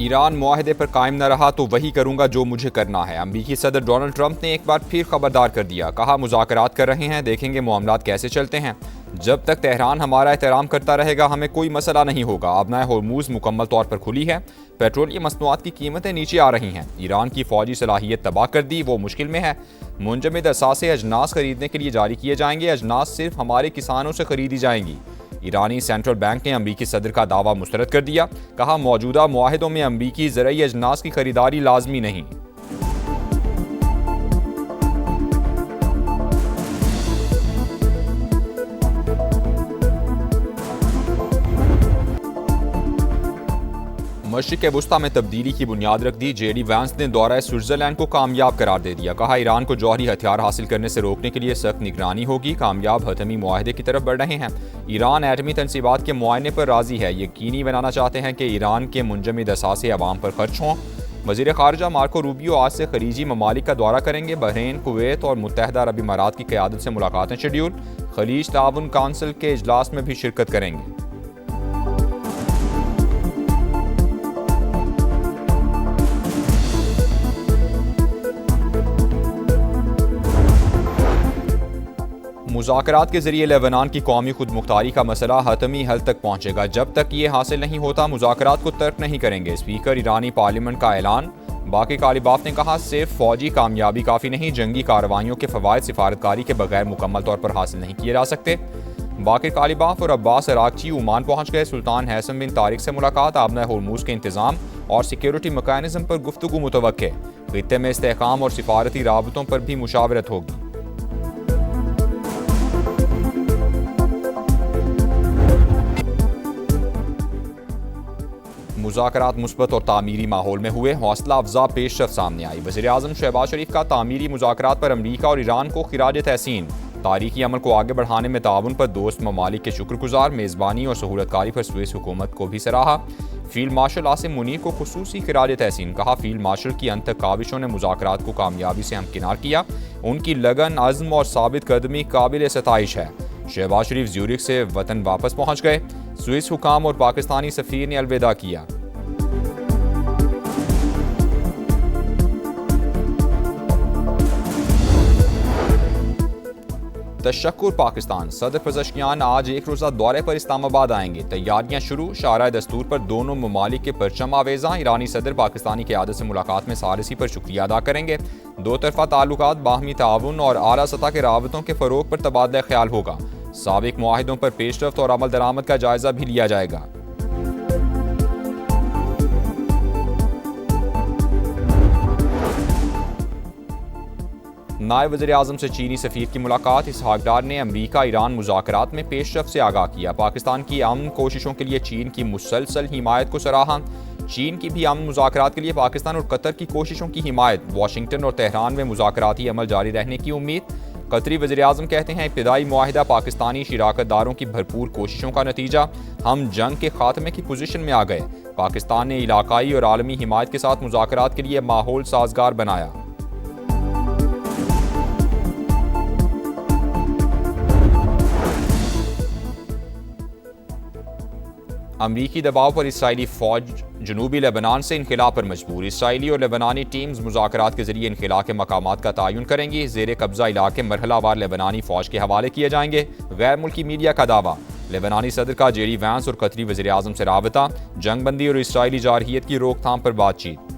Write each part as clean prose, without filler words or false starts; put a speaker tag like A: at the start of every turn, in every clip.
A: Iran मुआहदे पर कायम न रहा तो वही करूंगा जो मुझे करना है। अमेरिकी सदर डोनाल्ड ट्रंप ने एक बार फिर खबरदार कर दिया। कहा, मुज़ाकरात कर रहे हैं, देखेंगे मामलात कैसे चलते हैं। जब तक तेहरान हमारा एहतराम करता रहेगा हमें कोई मसला नहीं होगा। अपना होर्मुज़ मुकम्मल तौर पर खुली है। पेट्रोलियम मसनूआत की कीमतें नीचे आ रही हैं। ईरान की फौजी सलाहियत तबाह कर दी, वो मुश्किल में है। मुंजमद असासे अजनास खरीदने के लिए जारी किए जाएंगे। अजनास सिर्फ हमारे किसानों से खरीदी जाएंगी। ईरानी सेंट्रल बैंक ने अमरीकी सदर का दावा मुस्तरद कर दिया। कहा, मौजूदा मुआहिदों में अमरीकी ज़रई अजनास की खरीदारी लाजमी नहीं। मशरिक़ वुस्ता में तब्दीली की बुनियाद रख दी। जेडी वैंस ने दौरा स्विट्ज़रलैंड को कामयाब करार दे दिया। कहा, ईरान को जौहरी हथियार हासिल करने से रोकने के लिए सख्त निगरानी होगी। कामयाब हतमी मुआहदे की तरफ बढ़ रहे हैं। ईरान एटमी तनसीबात के मुआयने पर राजी है। यकीनी बनाना चाहते हैं कि ईरान के मुंजमद असासे अवाम पर खर्च हों। वज़ीर ख़ारजा मार्को रूबियो आज से खलीजी ममालिक का दौरा करेंगे। बहरीन, कुवैत और मुत्तहदा अरब इमारात की क़यादत से मुलाकातें शेड्यूल। खलीज ताउन काउंसिल के इजलास में भी शिरकत करेंगे। मुज़ाकरात के जरिए लेबनान की कौमी खुद मुख्तारी का मसला हतमी हल तक पहुँचेगा। जब तक ये हासिल नहीं होता मुज़ाकरात को तर्क नहीं करेंगे। स्पीकर ईरानी पार्लियामेंट का ऐलान। बाकी कालिबाफ ने कहा, सिर्फ फौजी कामयाबी काफ़ी नहीं, जंगी कार्रवाइयों के फ़वाइद सिफारतकारी के बगैर मुकम्मल तौर पर हासिल नहीं किए जा सकते। बाकी कालिबाफ और अब्बास अरागची ओमान पहुँच गए। सुल्तान हैसम बिन तारिक से मुलाकात। आबना होर्मुज़ के इंतज़ाम और सिक्योरिटी मैकेनिज़्म पर गुफ्तगू मुतवक्के। खित्ते में इस्तेहकाम और सिफारती राबतों पर भी मुशावरत होगी। मुज़ाकरात मुस्बत और तामीरी माहौल में हुए। हौसला अफजा पेशरफ सामने आई। वज़ीर-ए-आज़म शहबाज शरीफ का तामीरी मुज़ाकरात पर अमरीका और ईरान को खिराज तहसीन। तारीखी अमल को आगे बढ़ाने में ताउन पर दोस्त ममालिक के शुक्रगुजार। मेज़बानी और सहूलतकारी पर स्विस हुकूमत को भी सराहा। फील्ड मार्शल आसिम मुनीर को खुसूसी खिराज तहसीन। कहा, फील्ड मार्शल की अंतक काविशों ने मुज़ाकरात को कामयाबी से हमकिनार किया। उनकी लगन, अज़्म और साबित कदमी काबिल सताइश है। शहबाज शरीफ ज्यूरिख से वतन वापस पहुँच गए। स्विस हुकाम और पाकिस्तानी सफ़ीर ने अलविदा किया। तशक्कुर पाकिस्तान। सदर पज़श्कियान आज एक रोज़ा दौरे पर इस्लामाबाद आएंगे। तैयारियां शुरू। शारा दस्तूर पर दोनों ममालिक के परचम आवेज़ा। ईरानी सदर पाकिस्तानी क़यादत से मुलाकात में सारसी पर शुक्रिया अदा करेंगे। दो तरफ़ा ताल्लुकात, बाहमी ताउन और आला सतह के राबतों के फ़रोग़ पर तबादला ख्याल होगा। साबिक़ मुआहिदों पर पेशरफ्त और अमल दरामद का जायज़ा भी लिया जाएगा। नायब वज़ीर-ए-आज़म से चीनी सफ़ीर की मुलाकात। इसहाक डार ने अमरीका ईरान मुज़ाकरात में पेशरफ्त से आगाह किया। पाकिस्तान की अमन कोशिशों के लिए चीन की मुसलसल हिमायत को सराहा। चीन की भी अमन मुज़ाकरात के लिए पाकिस्तान और कतर की कोशिशों की हिमायत। वाशिंगटन और तेहरान में मुज़ाकराती अमल जारी रहने की उम्मीद। कतरी वज़ीर-ए-आज़म कहते हैं, इब्तिदाई मुआहिदा पाकिस्तानी शिराकतदारों की भरपूर कोशिशों का नतीजा। हम जंग के खात्मे की पोजीशन में आ गए। पाकिस्तान ने इलाकाई और आलमी हिमायत के साथ मुज़ाकरात के लिए माहौल साजगार बनाया। अमरीकी दबाव पर इसराइली फ़ौज जनूबी लेबनान से इनखला पर मजबूर। इसराइली और लेबनानी टीम्स मुज़ाकरात के जरिए इनखला के मकामात का तयन करेंगी। ज़ेर कब्ज़ा इलाके मरहलावार लेबनानी फ़ौज के हवाले किए जाएंगे। गैर मुल्की मीडिया का दावा। लेबनानी सदर का जेडी वैंस और कतरी वज़ीर-ए-आज़म से राबता। जंगबंदी और इसराइली जारहियत की रोकथाम पर बातचीत।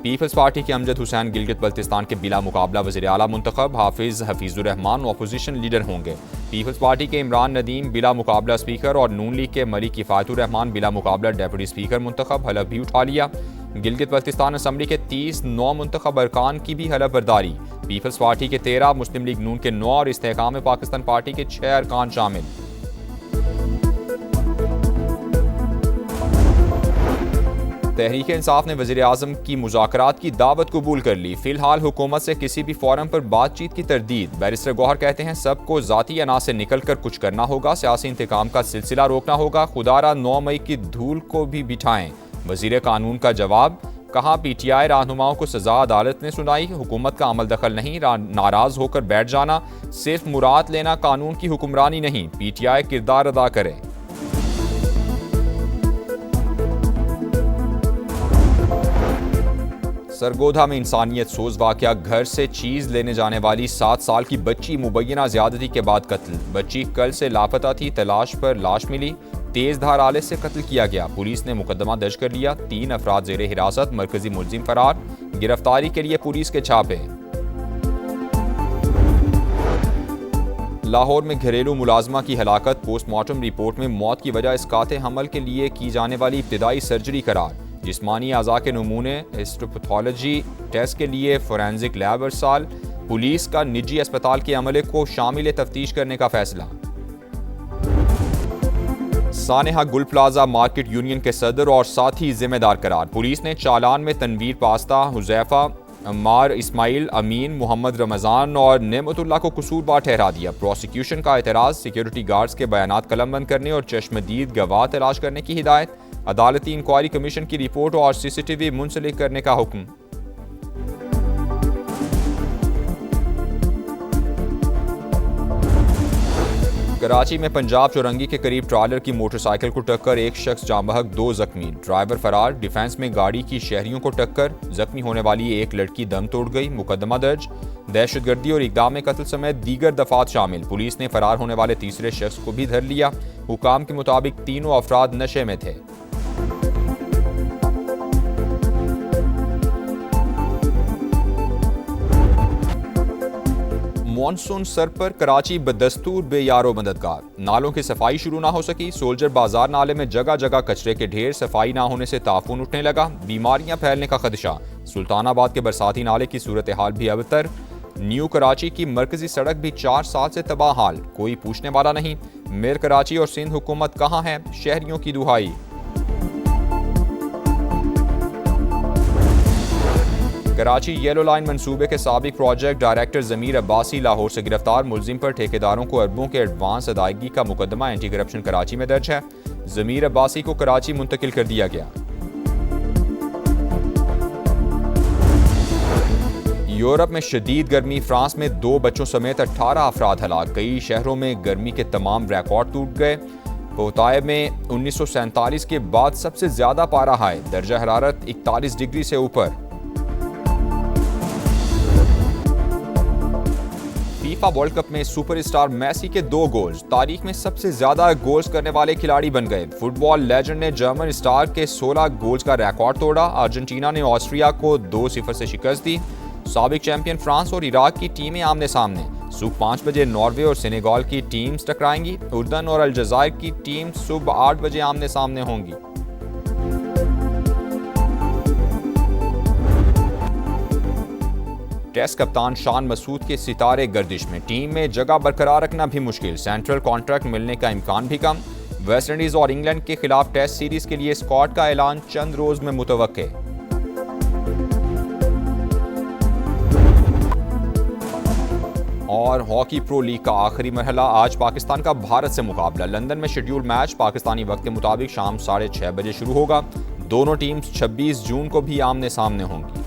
A: पीपल्स पार्टी के अमजद हुसैन गिलगित बल्तिस्तान के बिला मुकाबला वज़ीर आला मुंतखब। हफीज़ुर रहमान अपोजिशन लीडर होंगे। पीपल्स पार्टी के इमरान नदीम बिला मुकाबला स्पीकर और नून लीग के मलिक किफ़ायतुर रहमान बिला मुकाबला डेप्यूटी स्पीकर मुंतखब। हलफ भी उठा लिया। गिलगित बल्तिस्तान असम्बली के 30 नौ मुंतखब अरकान की भी हलफ बर्दारी। पीपल्स पार्टी के 13, मुस्लिम लीग नून के 9 और इस्तेहकाम पाकिस्तान पार्टी के 6 अरकान शामिल। तहरीक इंसाफ ने वज़ीर-ए-आज़म की मुज़ाकरात की दावत कबूल कर ली। फिलहाल हुकूमत से किसी भी फोरम पर बातचीत की तरदीद। बैरिस्टर गौहर कहते हैं, सबको ज़ाती अना से निकल कर कुछ करना होगा। सियासी इंतकाम का सिलसिला रोकना होगा। खुदारा 9 मई की धूल को भी बिठाएं। वज़ीर कानून का जवाब। कहा, PTI रहनुमाओं को सजा अदालत ने सुनाई। हुकूमत का अमल दखल नहीं। नाराज होकर बैठ जाना, सिर्फ मुराद लेना कानून की हुक्मरानी नहीं। PTI किरदार अदा करे। सरगोधा में इंसानियत सोज वाकया, घर से चीज लेने जाने वाली 7 साल की बच्ची मुबैना ज्यादती के बाद कत्ल। बच्ची कल से लापता थी, तलाश पर लाश मिली, तेज धार आले से कत्ल किया गया। पुलिस ने मुकदमा दर्ज कर लिया। 3 अफराद जेरे हिरासत, मरकजी मुलजिम फरार। गिरफ्तारी के लिए पुलिस के छापे। लाहौर में घरेलू मुलाजमा की हलाकत, पोस्टमार्टम रिपोर्ट में मौत की वजह इसकाते हमल के लिए की जाने वाली इब्तिदाई सर्जरी करार। जिस्मानी अज़ा के नमूने हिस्टोपैथोलॉजी टेस्ट के लिए फोरेंसिक लैब अरसाल। पुलिस का निजी अस्पताल के अमले को शामिल तफ्तीश करने का फैसला। सानेहा गुल प्लाजा मार्केट यूनियन के सदर और साथी जिम्मेदार करार। पुलिस ने चालान में तनवीर पास्ता, हुजैफा, अम्मार, इस्माइल, अमीन, मोहम्मद रमज़ान और नेमतुल्लाह को कसूरवार ठहरा दिया। प्रोसिक्यूशन का एतराज़, सिक्योरिटी गार्ड्स के बयानात कलमबंद करने और चश्मदीद गवाह तलाश करने की हिदायत। अदालती इंक्वायरी कमीशन की रिपोर्ट और CCTV मुंसलिक करने का हुक्म। कराची में पंजाब चौरंगी के करीब ट्रालर की मोटरसाइकिल को टक्कर, एक शख्स जाँ बहक, 2 जख्मी, ड्राइवर फरार। डिफेंस में गाड़ी की शहरियों को टक्कर, जख्मी होने वाली एक लड़की दम तोड़ गई। मुकदमा दर्ज। दहशतगर्दी और इक़दाम कत्ल समेत दीगर दफात शामिल। पुलिस ने फरार होने वाले तीसरे शख्स को भी धर लिया। हुकाम के मुताबिक तीनों अफराद नशे में थे। मॉनसून सर पर, कराची बदस्तूर बेयारो मददगार। नालों की सफाई शुरू ना हो सकी। सोल्जर बाजार नाले में जगह जगह कचरे के ढेर, सफाई ना होने से ताफून उठने लगा। बीमारियां फैलने का खदशा। सुल्तानाबाद के बरसाती नाले की सूरत हाल भी अबतर। न्यू कराची की मरकजी सड़क भी 4 साल से तबाह हाल, कोई पूछने वाला नहीं। मेयर कराची और सिंध हुकूमत कहाँ है, शहरियों की दुहाई। कराची येलो लाइन मंसूबे के साबिक प्रोजेक्ट डायरेक्टर ज़मीर अब्बासी लाहौर से गिरफ्तार। मुलजिम पर ठेकेदारों को अरबों के एडवांस अदायगी का मुकदमा एंटी करप्शन कराची में दर्ज है। ज़मीर अब्बासी को कराची मुंतकिल कर दिया गया। यूरोप में शदीद गर्मी, फ्रांस में 2 बच्चों समेत 18 अफराद हलाक। कई शहरों में गर्मी के तमाम रिकॉर्ड टूट गए। पोताए में 1947 के बाद सबसे ज्यादा पारा हाई, दर्जा हरारत 41 डिग्री से ऊपर। फीफा वर्ल्ड कप में सुपरस्टार मेसी के 2 गोल्स, तारीख में सबसे ज्यादा गोल्स करने वाले खिलाड़ी बन गए। फुटबॉल लेजेंड ने जर्मन स्टार के 16 गोल्स का रिकॉर्ड तोड़ा। अर्जेंटीना ने ऑस्ट्रिया को 2-0 से शिकस्त दी। साबिक चैंपियन फ्रांस और इराक की टीमें आमने सामने। सुबह 5 बजे नॉर्वे और सेनेगल की टीम्स टकराएंगी। उर्दन और अलजायर की टीम सुबह 8 बजे आमने सामने होंगी। टेस्ट कप्तान शान मसूद के सितारे गर्दिश में, टीम में जगह बरकरार रखना भी मुश्किल। सेंट्रल कॉन्ट्रैक्ट मिलने का इम्कान भी कम। वेस्टइंडीज और इंग्लैंड के खिलाफ टेस्ट सीरीज के लिए स्क्वाड का ऐलान चंद रोज में मुतवक्के। और हॉकी प्रो लीग का आखिरी मरहला, आज पाकिस्तान का भारत से मुकाबला। लंदन में शेड्यूल मैच पाकिस्तानी वक्त के मुताबिक शाम 6:30 बजे शुरू होगा। दोनों टीम्स 26 जून को भी आमने सामने होंगी।